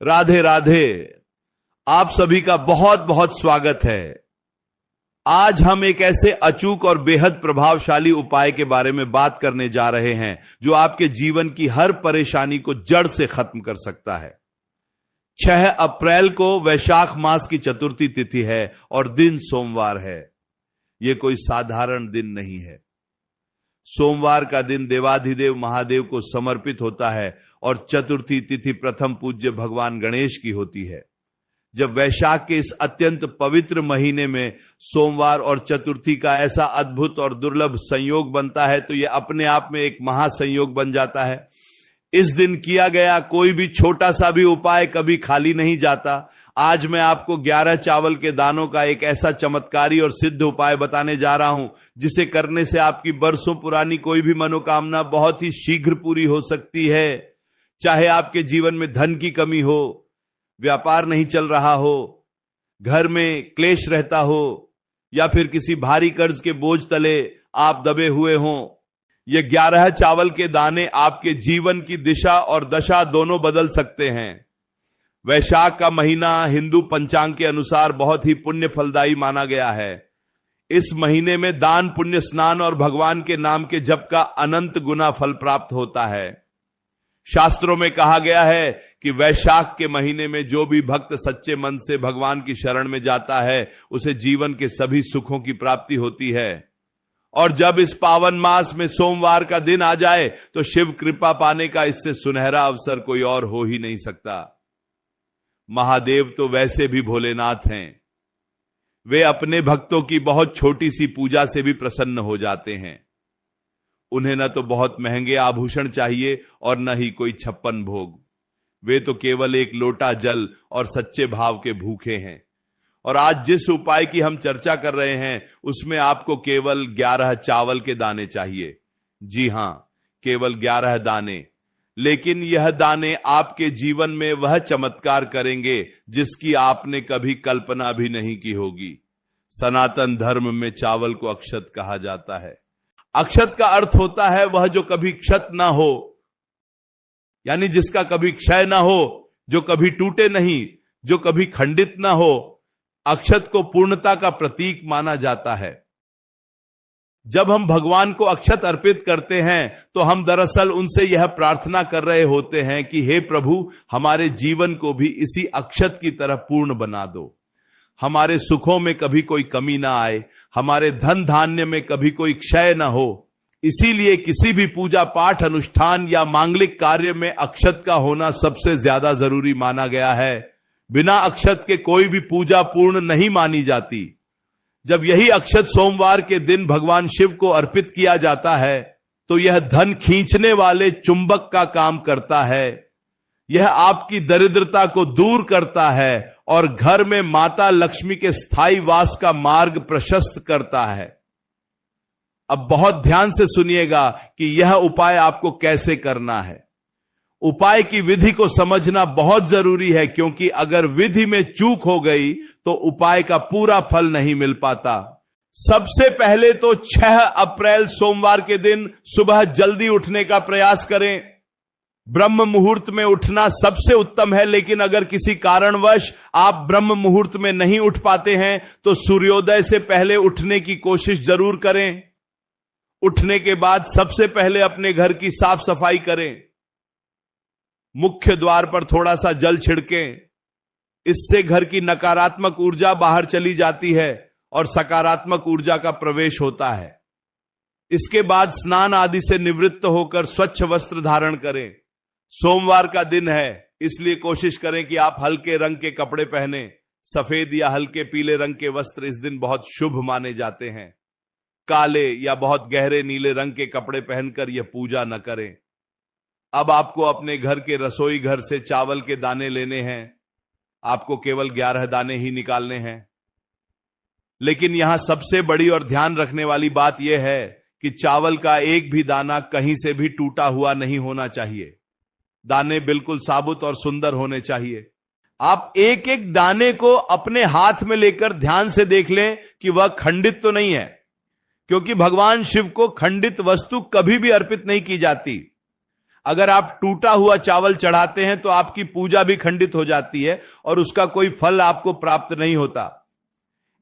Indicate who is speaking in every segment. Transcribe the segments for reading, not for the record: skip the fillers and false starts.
Speaker 1: राधे राधे। आप सभी का बहुत बहुत स्वागत है। आज हम एक ऐसे अचूक और बेहद प्रभावशाली उपाय के बारे में बात करने जा रहे हैं जो आपके जीवन की हर परेशानी को जड़ से खत्म कर सकता है। 6 अप्रैल को वैशाख मास की चतुर्थी तिथि है और दिन सोमवार है। यह कोई साधारण दिन नहीं है। सोमवार का दिन देवाधिदेव महादेव को समर्पित होता है और चतुर्थी तिथि प्रथम पूज्य भगवान गणेश की होती है। जब वैशाख के इस अत्यंत पवित्र महीने में सोमवार और चतुर्थी का ऐसा अद्भुत और दुर्लभ संयोग बनता है तो यह अपने आप में एक महासंयोग बन जाता है। इस दिन किया गया कोई भी छोटा सा भी उपाय कभी खाली नहीं जाता। आज मैं आपको 11 चावल के दानों का एक ऐसा चमत्कारी और सिद्ध उपाय बताने जा रहा हूं जिसे करने से आपकी बरसों पुरानी कोई भी मनोकामना बहुत ही शीघ्र पूरी हो सकती है। चाहे आपके जीवन में धन की कमी हो, व्यापार नहीं चल रहा हो, घर में क्लेश रहता हो या फिर किसी भारी कर्ज के बोझ तले आप दबे हुए हों, ये 11 चावल के दाने आपके जीवन की दिशा और दशा दोनों बदल सकते हैं। वैशाख का महीना हिंदू पंचांग के अनुसार बहुत ही पुण्य फलदायी माना गया है। इस महीने में दान, पुण्य, स्नान और भगवान के नाम के जप का अनंत गुना फल प्राप्त होता है। शास्त्रों में कहा गया है कि वैशाख के महीने में जो भी भक्त सच्चे मन से भगवान की शरण में जाता है उसे जीवन के सभी सुखों की प्राप्ति होती है। और जब इस पावन मास में सोमवार का दिन आ जाए तो शिव कृपा पाने का इससे सुनहरा अवसर कोई और हो ही नहीं सकता। महादेव तो वैसे भी भोलेनाथ हैं। वे अपने भक्तों की बहुत छोटी सी पूजा से भी प्रसन्न हो जाते हैं। उन्हें न तो बहुत महंगे आभूषण चाहिए और न ही कोई 56 भोग। वे तो केवल एक लोटा जल और सच्चे भाव के भूखे हैं। और आज जिस उपाय की हम चर्चा कर रहे हैं उसमें आपको केवल 11 चावल के दाने चाहिए। जी हां, केवल 11 दाने। लेकिन यह दाने आपके जीवन में वह चमत्कार करेंगे जिसकी आपने कभी कल्पना भी नहीं की होगी। सनातन धर्म में चावल को अक्षत कहा जाता है। अक्षत का अर्थ होता है वह जो कभी क्षत ना हो, यानी जिसका कभी क्षय ना हो, जो कभी टूटे नहीं, जो कभी खंडित ना हो। अक्षत को पूर्णता का प्रतीक माना जाता है। जब हम भगवान को अक्षत अर्पित करते हैं तो हम दरअसल उनसे यह प्रार्थना कर रहे होते हैं कि हे प्रभु, हमारे जीवन को भी इसी अक्षत की तरह पूर्ण बना दो। हमारे सुखों में कभी कोई कमी ना आए, हमारे धन धान्य में कभी कोई क्षय ना हो। इसीलिए किसी भी पूजा पाठ, अनुष्ठान या मांगलिक कार्य में अक्षत का होना सबसे ज्यादा जरूरी माना गया है। बिना अक्षत के कोई भी पूजा पूर्ण नहीं मानी जाती। जब यही अक्षत सोमवार के दिन भगवान शिव को अर्पित किया जाता है तो यह धन खींचने वाले चुंबक का काम करता है। यह आपकी दरिद्रता को दूर करता है और घर में माता लक्ष्मी के स्थायी वास का मार्ग प्रशस्त करता है। अब बहुत ध्यान से सुनिएगा कि यह उपाय आपको कैसे करना है। उपाय की विधि को समझना बहुत जरूरी है, क्योंकि अगर विधि में चूक हो गई तो उपाय का पूरा फल नहीं मिल पाता। सबसे पहले तो 6 अप्रैल सोमवार के दिन सुबह जल्दी उठने का प्रयास करें। ब्रह्म मुहूर्त में उठना सबसे उत्तम है, लेकिन अगर किसी कारणवश आप ब्रह्म मुहूर्त में नहीं उठ पाते हैं तो सूर्योदय से पहले उठने की कोशिश जरूर करें। उठने के बाद सबसे पहले अपने घर की साफ सफाई करें। मुख्य द्वार पर थोड़ा सा जल छिड़कें। इससे घर की नकारात्मक ऊर्जा बाहर चली जाती है और सकारात्मक ऊर्जा का प्रवेश होता है। इसके बाद स्नान आदि से निवृत्त होकर स्वच्छ वस्त्र धारण करें। सोमवार का दिन है, इसलिए कोशिश करें कि आप हल्के रंग के कपड़े पहने। सफेद या हल्के पीले रंग के वस्त्र इस दिन बहुत शुभ माने जाते हैं। काले या बहुत गहरे नीले रंग के कपड़े पहनकर यह पूजा न करें। अब आपको अपने घर के रसोई घर से चावल के दाने लेने हैं। आपको केवल 11 दाने ही निकालने हैं। लेकिन यहां सबसे बड़ी और ध्यान रखने वाली बात यह है कि चावल का एक भी दाना कहीं से भी टूटा हुआ नहीं होना चाहिए। दाने बिल्कुल साबुत और सुंदर होने चाहिए। आप एक एक दाने को अपने हाथ में लेकर ध्यान से देख लें कि वह खंडित तो नहीं है, क्योंकि भगवान शिव को खंडित वस्तु कभी भी अर्पित नहीं की जाती। अगर आप टूटा हुआ चावल चढ़ाते हैं तो आपकी पूजा भी खंडित हो जाती है और उसका कोई फल आपको प्राप्त नहीं होता।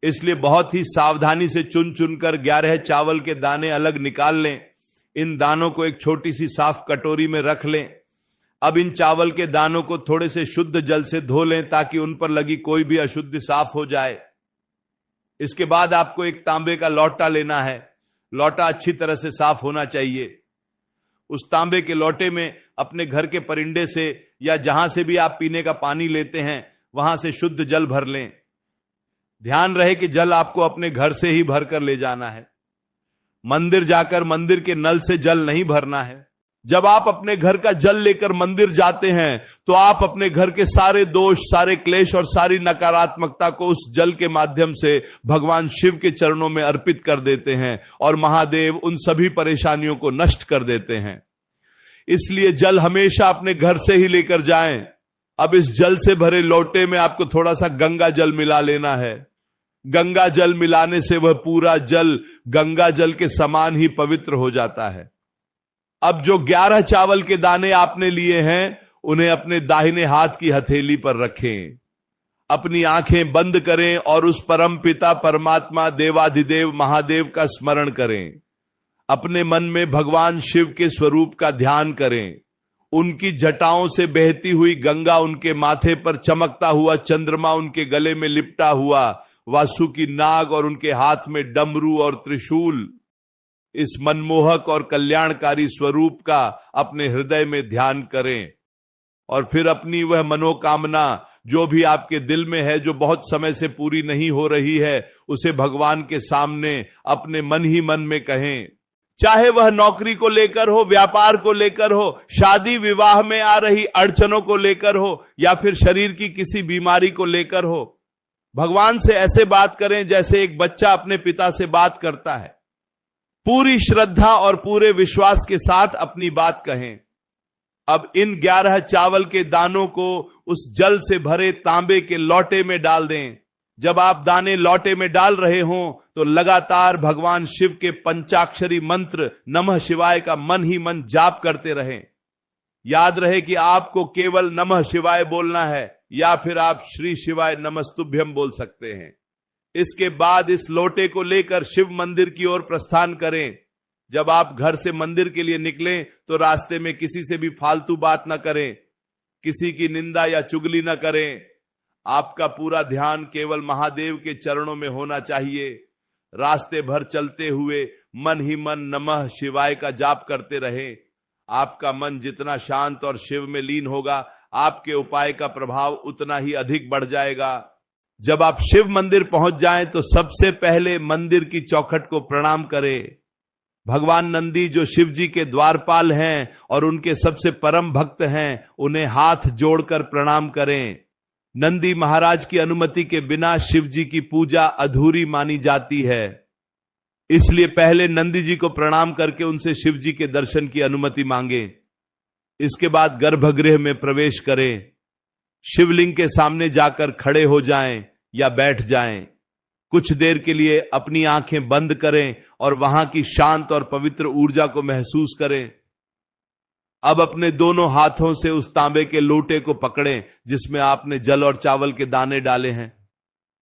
Speaker 1: इसलिए बहुत ही सावधानी से चुन चुनकर 11 चावल के दाने अलग निकाल लें। इन दानों को एक छोटी सी साफ कटोरी में रख लें। अब इन चावल के दानों को थोड़े से शुद्ध जल से धो लें ताकि उन पर लगी कोई भी अशुद्धि साफ हो जाए। इसके बाद आपको एक तांबे का लौटा लेना है। लौटा अच्छी तरह से साफ होना चाहिए। उस तांबे के लोटे में अपने घर के परिंदे से या जहां से भी आप पीने का पानी लेते हैं वहां से शुद्ध जल भर लें। ध्यान रहे कि जल आपको अपने घर से ही भर कर ले जाना है। मंदिर जाकर मंदिर के नल से जल नहीं भरना है। जब आप अपने घर का जल लेकर मंदिर जाते हैं तो आप अपने घर के सारे दोष, सारे क्लेश और सारी नकारात्मकता को उस जल के माध्यम से भगवान शिव के चरणों में अर्पित कर देते हैं और महादेव उन सभी परेशानियों को नष्ट कर देते हैं। इसलिए जल हमेशा अपने घर से ही लेकर जाएं। अब इस जल से भरे लोटे में आपको थोड़ा सा गंगा जल मिला लेना है। गंगा जल मिलाने से वह पूरा जल गंगा जल के समान ही पवित्र हो जाता है। अब जो 11 चावल के दाने आपने लिए हैं उन्हें अपने दाहिने हाथ की हथेली पर रखें। अपनी आंखें बंद करें और उस परम पिता परमात्मा देवाधिदेव महादेव का स्मरण करें। अपने मन में भगवान शिव के स्वरूप का ध्यान करें। उनकी जटाओं से बहती हुई गंगा, उनके माथे पर चमकता हुआ चंद्रमा, उनके गले में लिपटा हुआ वासुकी नाग और उनके हाथ में डमरू और त्रिशूल, इस मनमोहक और कल्याणकारी स्वरूप का अपने हृदय में ध्यान करें। और फिर अपनी वह मनोकामना जो भी आपके दिल में है, जो बहुत समय से पूरी नहीं हो रही है, उसे भगवान के सामने अपने मन ही मन में कहें। चाहे वह नौकरी को लेकर हो, व्यापार को लेकर हो, शादी विवाह में आ रही अड़चनों को लेकर हो, या फिर शरीर की किसी बीमारी को लेकर हो। भगवान से ऐसे बात करें जैसे एक बच्चा अपने पिता से बात करता है। पूरी श्रद्धा और पूरे विश्वास के साथ अपनी बात कहें। अब इन 11 चावल के दानों को उस जल से भरे तांबे के लोटे में डाल दें। जब आप दाने लोटे में डाल रहे हों तो लगातार भगवान शिव के पंचाक्षरी मंत्र नमः शिवाय का मन ही मन जाप करते रहें। याद रहे कि आपको केवल नमः शिवाय बोलना है या फिर आप श्री शिवाय नमस्तुभ्यम बोल सकते हैं। इसके बाद इस लोटे को लेकर शिव मंदिर की ओर प्रस्थान करें। जब आप घर से मंदिर के लिए निकलें तो रास्ते में किसी से भी फालतू बात ना करें, किसी की निंदा या चुगली ना करें। आपका पूरा ध्यान केवल महादेव के चरणों में होना चाहिए। रास्ते भर चलते हुए मन ही मन नमः शिवाय का जाप करते रहें। आपका मन जितना शांत और शिव में लीन होगा, आपके उपाय का प्रभाव उतना ही अधिक बढ़ जाएगा। जब आप शिव मंदिर पहुंच जाएं तो सबसे पहले मंदिर की चौखट को प्रणाम करें। भगवान नंदी जो शिव जी के द्वारपाल हैं और उनके सबसे परम भक्त हैं, उन्हें हाथ जोड़कर प्रणाम करें। नंदी महाराज की अनुमति के बिना शिव जी की पूजा अधूरी मानी जाती है। इसलिए पहले नंदी जी को प्रणाम करके उनसे शिव जी के दर्शन की अनुमति मांगे। इसके बाद गर्भगृह में प्रवेश करें। शिवलिंग के सामने जाकर खड़े हो जाएं या बैठ जाएं। कुछ देर के लिए अपनी आंखें बंद करें और वहां की शांत और पवित्र ऊर्जा को महसूस करें। अब अपने दोनों हाथों से उस तांबे के लोटे को पकड़ें जिसमें आपने जल और चावल के दाने डाले हैं।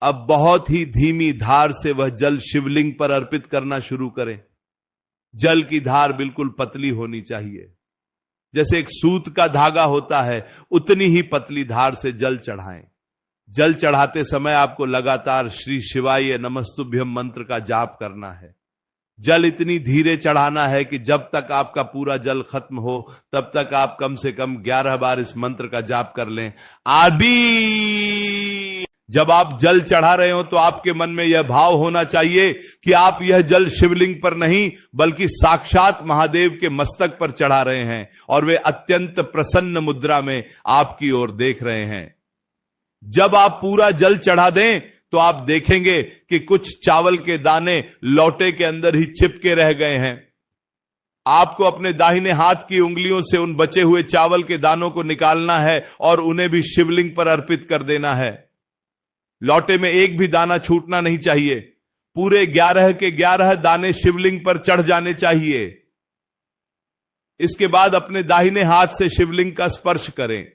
Speaker 1: अब बहुत ही धीमी धार से वह जल शिवलिंग पर अर्पित करना शुरू करें। जल की धार बिल्कुल पतली होनी चाहिए। जैसे एक सूत का धागा होता है, उतनी ही पतली धार से जल चढ़ाएं। जल चढ़ाते समय आपको लगातार श्री शिवाय नमस्तुभ्यम मंत्र का जाप करना है। जल इतनी धीरे चढ़ाना है कि जब तक आपका पूरा जल खत्म हो तब तक आप कम से कम 11 बार इस मंत्र का जाप कर लें। आदि जब आप जल चढ़ा रहे हो तो आपके मन में यह भाव होना चाहिए कि आप यह जल शिवलिंग पर नहीं बल्कि साक्षात महादेव के मस्तक पर चढ़ा रहे हैं और वे अत्यंत प्रसन्न मुद्रा में आपकी ओर देख रहे हैं। जब आप पूरा जल चढ़ा दें तो आप देखेंगे कि कुछ चावल के दाने लोटे के अंदर ही चिपके रह गए हैं। आपको अपने दाहिने हाथ की उंगलियों से उन बचे हुए चावल के दानों को निकालना है और उन्हें भी शिवलिंग पर अर्पित कर देना है। लोटे में एक भी दाना छूटना नहीं चाहिए। पूरे 11 के 11 दाने शिवलिंग पर चढ़ जाने चाहिए। इसके बाद अपने दाहिने हाथ से शिवलिंग का स्पर्श करें।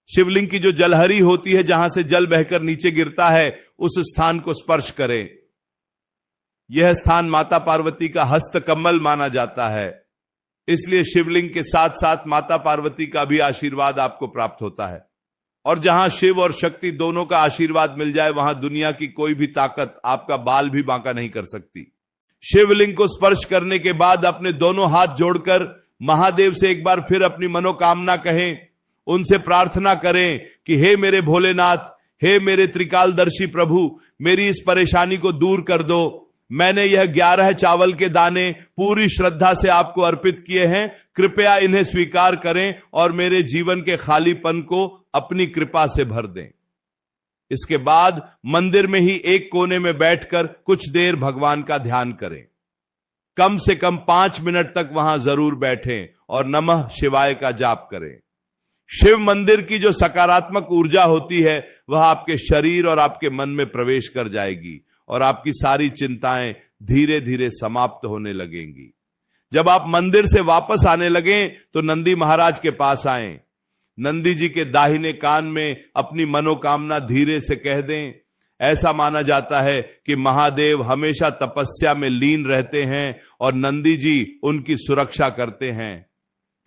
Speaker 1: शिवलिंग की जो जलहरी होती है, जहां से जल बहकर नीचे गिरता है, उस स्थान को स्पर्श करें। यह स्थान माता पार्वती का हस्त कमल माना जाता है, इसलिए शिवलिंग के साथ साथ माता पार्वती का भी आशीर्वाद आपको प्राप्त होता है। और जहां शिव और शक्ति दोनों का आशीर्वाद मिल जाए, वहां दुनिया की कोई भी ताकत आपका बाल भी बांका नहीं कर सकती। शिवलिंग को स्पर्श करने के बाद अपने दोनों हाथ जोड़कर महादेव से एक बार फिर अपनी मनोकामना कहें, उनसे प्रार्थना करें कि हे मेरे भोलेनाथ, हे मेरे त्रिकालदर्शी प्रभु, मेरी इस परेशानी को दूर कर दो। मैंने यह 11 चावल के दाने पूरी श्रद्धा से आपको अर्पित किए हैं, कृपया इन्हें स्वीकार करें और मेरे जीवन के खालीपन को अपनी कृपा से भर दें। इसके बाद मंदिर में ही एक कोने में बैठकर कुछ देर भगवान का ध्यान करें। कम से कम 5 मिनट तक वहां जरूर बैठें और नमः शिवाय का जाप करें। शिव मंदिर की जो सकारात्मक ऊर्जा होती है, वह आपके शरीर और आपके मन में प्रवेश कर जाएगी और आपकी सारी चिंताएं धीरे धीरे समाप्त होने लगेंगी। जब आप मंदिर से वापस आने लगें तो नंदी महाराज के पास आएं। नंदी जी के दाहिने कान में अपनी मनोकामना धीरे से कह दें। ऐसा माना जाता है कि महादेव हमेशा तपस्या में लीन रहते हैं और नंदी जी उनकी सुरक्षा करते हैं।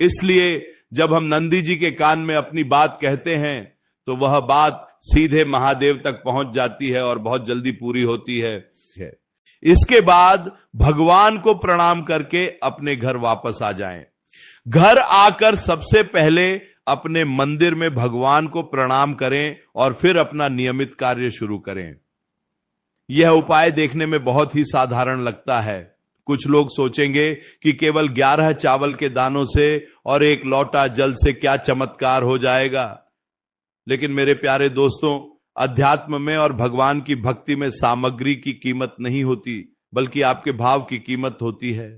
Speaker 1: इसलिए जब हम नंदी जी के कान में अपनी बात कहते हैं तो वह बात सीधे महादेव तक पहुंच जाती है और बहुत जल्दी पूरी होती है। इसके बाद भगवान को प्रणाम करके अपने घर वापस आ जाएं। घर आकर सबसे पहले अपने मंदिर में भगवान को प्रणाम करें और फिर अपना नियमित कार्य शुरू करें। यह उपाय देखने में बहुत ही साधारण लगता है। कुछ लोग सोचेंगे कि केवल 11 चावल के दानों से और एक लोटा जल से क्या चमत्कार हो जाएगा। लेकिन मेरे प्यारे दोस्तों, अध्यात्म में और भगवान की भक्ति में सामग्री की कीमत नहीं होती, बल्कि आपके भाव की कीमत होती है।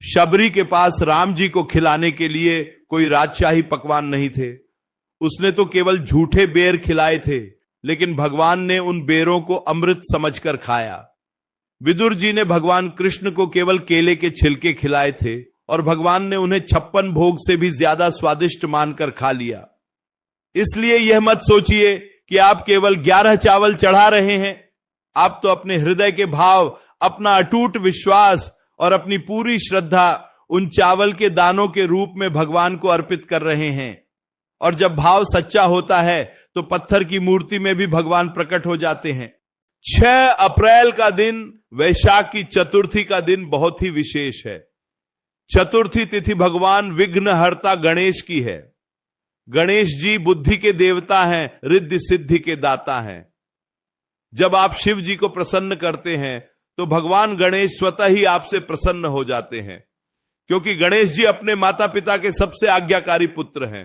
Speaker 1: शबरी के पास राम जी को खिलाने के लिए कोई राजशाही पकवान नहीं थे। उसने तो केवल झूठे बेर खिलाए थे, लेकिन भगवान ने उन बेरों को अमृत समझकर खाया। विदुर जी ने भगवान कृष्ण को केवल केले के छिलके खिलाए थे और भगवान ने उन्हें 56 भोग से भी ज्यादा स्वादिष्ट मानकर खा लिया। इसलिए यह मत सोचिए कि आप केवल 11 चावल चढ़ा रहे हैं। आप तो अपने हृदय के भाव, अपना अटूट विश्वास और अपनी पूरी श्रद्धा उन चावल के दानों के रूप में भगवान को अर्पित कर रहे हैं। और जब भाव सच्चा होता है तो पत्थर की मूर्ति में भी भगवान प्रकट हो जाते हैं। 6 अप्रैल का दिन, वैशाख की चतुर्थी का दिन बहुत ही विशेष है। चतुर्थी तिथि भगवान विघ्नहर्ता गणेश की है। गणेश जी बुद्धि के देवता हैं, रिद्धि सिद्धि के दाता हैं। जब आप शिव जी को प्रसन्न करते हैं तो भगवान गणेश स्वतः ही आपसे प्रसन्न हो जाते हैं, क्योंकि गणेश जी अपने माता पिता के सबसे आज्ञाकारी पुत्र हैं।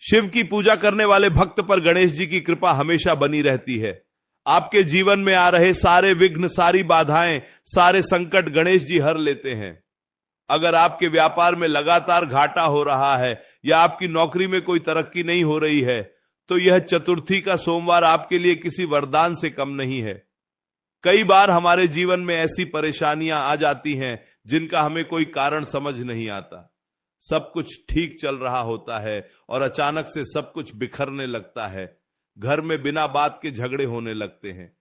Speaker 1: शिव की पूजा करने वाले भक्त पर गणेश जी की कृपा हमेशा बनी रहती है। आपके जीवन में आ रहे सारे विघ्न, सारी बाधाएं, सारे संकट गणेश जी हर लेते हैं। अगर आपके व्यापार में लगातार घाटा हो रहा है या आपकी नौकरी में कोई तरक्की नहीं हो रही है, तो यह चतुर्थी का सोमवार आपके लिए किसी वरदान से कम नहीं है। कई बार हमारे जीवन में ऐसी परेशानियां आ जाती हैं जिनका हमें कोई कारण समझ नहीं आता। सब कुछ ठीक चल रहा होता है और अचानक से सब कुछ बिखरने लगता है। घर में बिना बात के झगड़े होने लगते हैं,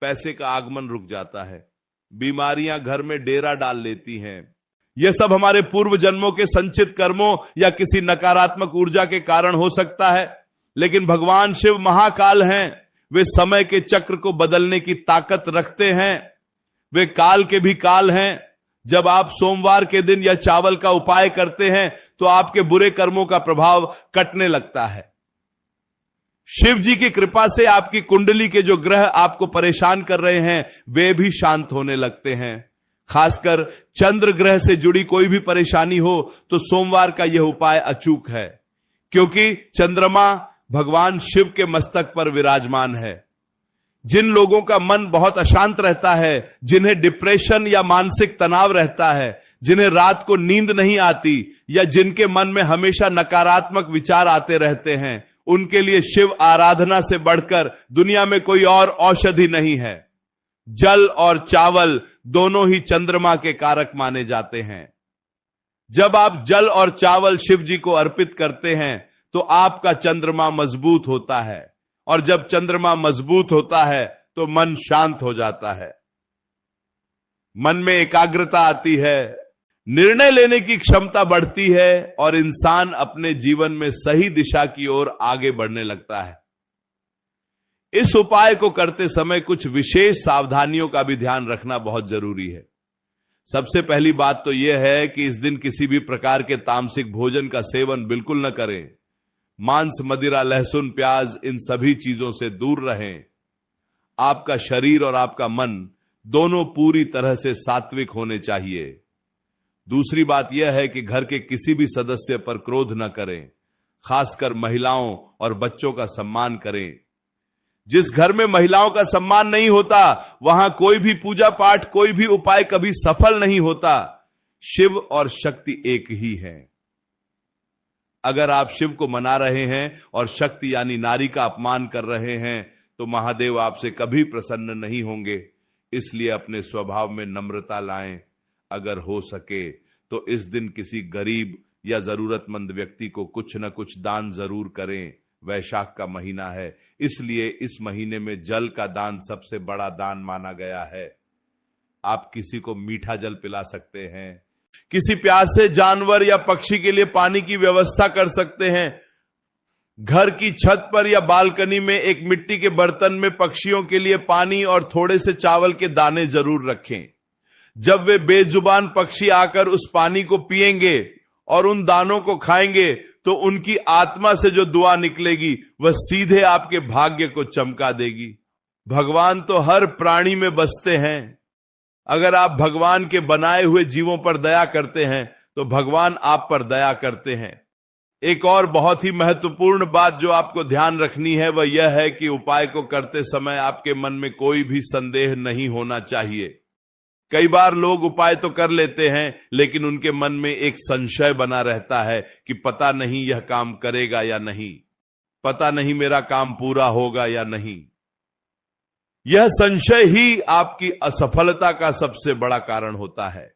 Speaker 1: पैसे का आगमन रुक जाता है, बीमारियां घर में डेरा डाल लेती हैं। यह सब हमारे पूर्व जन्मों के संचित कर्मों या किसी नकारात्मक ऊर्जा के कारण हो सकता है। लेकिन भगवान शिव महाकाल हैं। वे समय के चक्र को बदलने की ताकत रखते हैं। वे काल के भी काल हैं। जब आप सोमवार के दिन यह चावल का उपाय करते हैं तो आपके बुरे कर्मों का प्रभाव कटने लगता है। शिव जी की कृपा से आपकी कुंडली के जो ग्रह आपको परेशान कर रहे हैं वे भी शांत होने लगते हैं। खासकर चंद्र ग्रह से जुड़ी कोई भी परेशानी हो तो सोमवार का यह उपाय अचूक है, क्योंकि चंद्रमा भगवान शिव के मस्तक पर विराजमान है। जिन लोगों का मन बहुत अशांत रहता है, जिन्हें डिप्रेशन या मानसिक तनाव रहता है, जिन्हें रात को नींद नहीं आती या जिनके मन में हमेशा नकारात्मक विचार आते रहते हैं, उनके लिए शिव आराधना से बढ़कर दुनिया में कोई और औषधि नहीं है। जल और चावल दोनों ही चंद्रमा के कारक माने जाते हैं। जब आप जल और चावल शिव जी को अर्पित करते हैं तो आपका चंद्रमा मजबूत होता है, और जब चंद्रमा मजबूत होता है तो मन शांत हो जाता है, मन में एकाग्रता आती है, निर्णय लेने की क्षमता बढ़ती है और इंसान अपने जीवन में सही दिशा की ओर आगे बढ़ने लगता है। इस उपाय को करते समय कुछ विशेष सावधानियों का भी ध्यान रखना बहुत जरूरी है। सबसे पहली बात तो यह है कि इस दिन किसी भी प्रकार के तामसिक भोजन का सेवन बिल्कुल न करें। मांस, मदिरा, लहसुन, प्याज, इन सभी चीजों से दूर रहें। आपका शरीर और आपका मन दोनों पूरी तरह से सात्विक होने चाहिए। दूसरी बात यह है कि घर के किसी भी सदस्य पर क्रोध न करें, खासकर महिलाओं और बच्चों का सम्मान करें। जिस घर में महिलाओं का सम्मान नहीं होता वहां कोई भी पूजा पाठ, कोई भी उपाय कभी सफल नहीं होता। शिव और शक्ति एक ही है। अगर आप शिव को मना रहे हैं और शक्ति यानी नारी का अपमान कर रहे हैं तो महादेव आपसे कभी प्रसन्न नहीं होंगे। इसलिए अपने स्वभाव में नम्रता लाएं। अगर हो सके तो इस दिन किसी गरीब या जरूरतमंद व्यक्ति को कुछ न कुछ दान जरूर करें। वैशाख का महीना है, इसलिए इस महीने में जल का दान सबसे बड़ा दान माना गया है। आप किसी को मीठा जल पिला सकते हैं, किसी प्यासे जानवर या पक्षी के लिए पानी की व्यवस्था कर सकते हैं। घर की छत पर या बालकनी में एक मिट्टी के बर्तन में पक्षियों के लिए पानी और थोड़े से चावल के दाने जरूर रखें। जब वे बेजुबान पक्षी आकर उस पानी को पिएंगे और उन दानों को खाएंगे तो उनकी आत्मा से जो दुआ निकलेगी वह सीधे आपके भाग्य को चमका देगी। भगवान तो हर प्राणी में बसते हैं। अगर आप भगवान के बनाए हुए जीवों पर दया करते हैं तो भगवान आप पर दया करते हैं। एक और बहुत ही महत्वपूर्ण बात जो आपको ध्यान रखनी है वह यह है कि उपाय को करते समय आपके मन में कोई भी संदेह नहीं होना चाहिए। कई बार लोग उपाय तो कर लेते हैं लेकिन उनके मन में एक संशय बना रहता है कि पता नहीं यह काम करेगा या नहीं, पता नहीं मेरा काम पूरा होगा या नहीं। यह संशय ही आपकी असफलता का सबसे बड़ा कारण होता है।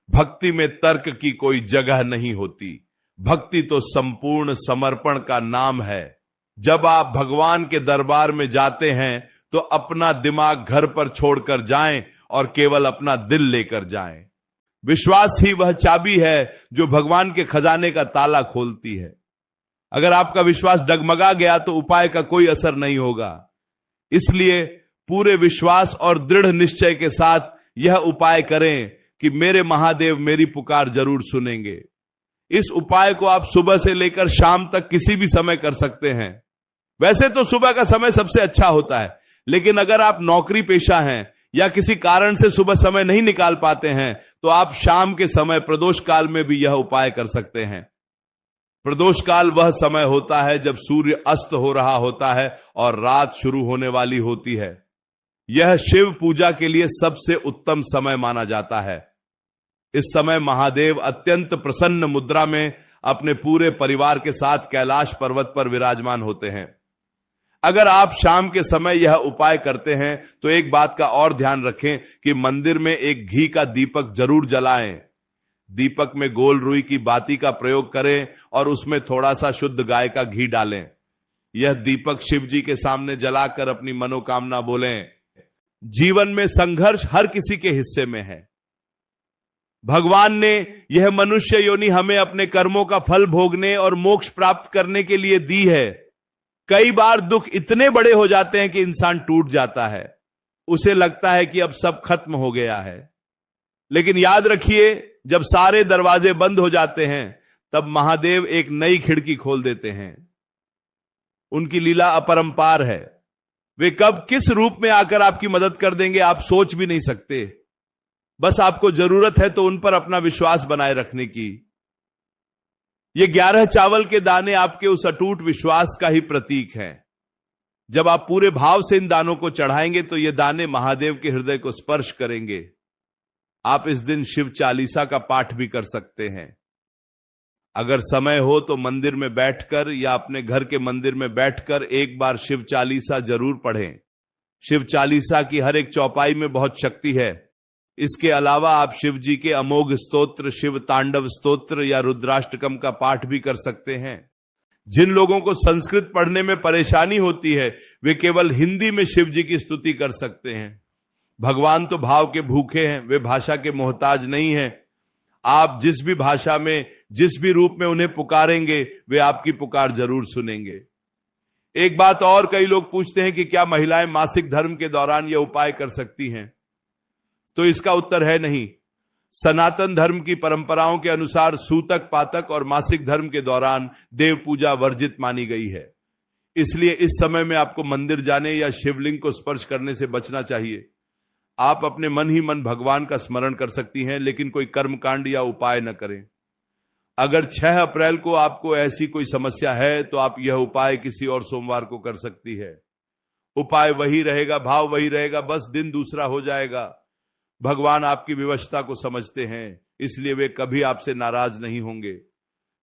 Speaker 1: भक्ति में तर्क की कोई जगह नहीं होती। भक्ति तो संपूर्ण समर्पण का नाम है। जब आप भगवान के दरबार में जाते हैं तो अपना दिमाग घर पर छोड़कर जाएं और केवल अपना दिल लेकर जाएं। विश्वास ही वह चाबी है जो भगवान के खजाने का ताला खोलती है। अगर आपका विश्वास डगमगा गया तो उपाय का कोई असर नहीं होगा। इसलिए पूरे विश्वास और दृढ़ निश्चय के साथ यह उपाय करें कि मेरे महादेव मेरी पुकार जरूर सुनेंगे। इस उपाय को आप सुबह से लेकर शाम तक किसी भी समय कर सकते हैं। वैसे तो सुबह का समय सबसे अच्छा होता है, लेकिन अगर आप नौकरी पेशा हैं या किसी कारण से सुबह समय नहीं निकाल पाते हैं तो आप शाम के समय प्रदोष काल में भी यह उपाय कर सकते हैं। प्रदोष काल वह समय होता है जब सूर्य अस्त हो रहा होता है और रात शुरू होने वाली होती है। यह शिव पूजा के लिए सबसे उत्तम समय माना जाता है। इस समय महादेव अत्यंत प्रसन्न मुद्रा में अपने पूरे परिवार के साथ कैलाश पर्वत पर विराजमान होते हैं। अगर आप शाम के समय यह उपाय करते हैं तो एक बात का और ध्यान रखें कि मंदिर में एक घी का दीपक जरूर जलाएं। दीपक में गोल रुई की बाती का प्रयोग करें और उसमें थोड़ा सा शुद्ध गाय का घी डालें। यह दीपक शिव जी के सामने जलाकर अपनी मनोकामना बोलें। जीवन में संघर्ष हर किसी के हिस्से में है। भगवान ने यह मनुष्य योनि हमें अपने कर्मों का फल भोगने और मोक्ष प्राप्त करने के लिए दी है। कई बार दुख इतने बड़े हो जाते हैं कि इंसान टूट जाता है, उसे लगता है कि अब सब खत्म हो गया है। लेकिन याद रखिए, जब सारे दरवाजे बंद हो जाते हैं तब महादेव एक नई खिड़की खोल देते हैं। उनकी लीला अपरंपार है। वे कब किस रूप में आकर आपकी मदद कर देंगे आप सोच भी नहीं सकते। बस आपको जरूरत है तो उन पर अपना विश्वास बनाए रखने की। ये 11 चावल के दाने आपके उस अटूट विश्वास का ही प्रतीक हैं। जब आप पूरे भाव से इन दानों को चढ़ाएंगे तो ये दाने महादेव के हृदय को स्पर्श करेंगे। आप इस दिन शिव चालीसा का पाठ भी कर सकते हैं। अगर समय हो तो मंदिर में बैठकर या अपने घर के मंदिर में बैठकर एक बार शिव चालीसा जरूर पढ़ें। शिव चालीसा की हर एक चौपाई में बहुत शक्ति है। इसके अलावा आप शिव जी के अमोघ स्तोत्र, शिव तांडव स्तोत्र या रुद्राष्टकम का पाठ भी कर सकते हैं। जिन लोगों को संस्कृत पढ़ने में परेशानी होती है वे केवल हिंदी में शिव जी की स्तुति कर सकते हैं। भगवान तो भाव के भूखे हैं, वे भाषा के मोहताज नहीं हैं। आप जिस भी भाषा में, जिस भी रूप में उन्हें पुकारेंगे वे आपकी पुकार जरूर सुनेंगे। एक बात और, कई लोग पूछते हैं कि क्या महिलाएं मासिक धर्म के दौरान यह उपाय कर सकती हैं? तो इसका उत्तर है नहीं। सनातन धर्म की परंपराओं के अनुसार सूतक, पातक और मासिक धर्म के दौरान देव पूजा वर्जित मानी गई है। इसलिए इस समय में आपको मंदिर जाने या शिवलिंग को स्पर्श करने से बचना चाहिए। आप अपने मन ही मन भगवान का स्मरण कर सकती हैं, लेकिन कोई कर्मकांड या उपाय न करें। अगर 6 अप्रैल को आपको ऐसी कोई समस्या है तो आप यह उपाय किसी और सोमवार को कर सकती है। उपाय वही रहेगा, भाव वही रहेगा, बस दिन दूसरा हो जाएगा। भगवान आपकी विवशता को समझते हैं, इसलिए वे कभी आपसे नाराज नहीं होंगे।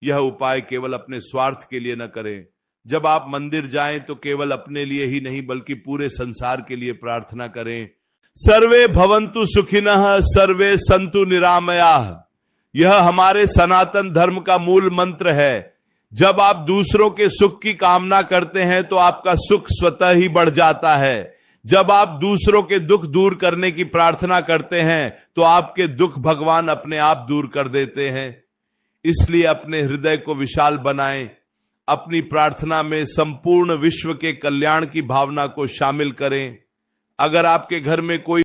Speaker 1: यह उपाय केवल अपने स्वार्थ के लिए न करें। जब आप मंदिर जाएं तो केवल अपने लिए ही नहीं बल्कि पूरे संसार के लिए प्रार्थना करें। सर्वे भवन्तु सुखिनः, सर्वे सन्तु निरामयाः। यह हमारे सनातन धर्म का मूल मंत्र है। जब आप दूसरों के सुख की कामना करते हैं तो आपका सुख स्वतः ही बढ़ जाता है। जब आप दूसरों के दुख दूर करने की प्रार्थना करते हैं तो आपके दुख भगवान अपने आप दूर कर देते हैं। इसलिए अपने हृदय को विशाल बनाएं। अपनी प्रार्थना में संपूर्ण विश्व के कल्याण की भावना को शामिल करें। अगर आपके घर में कोई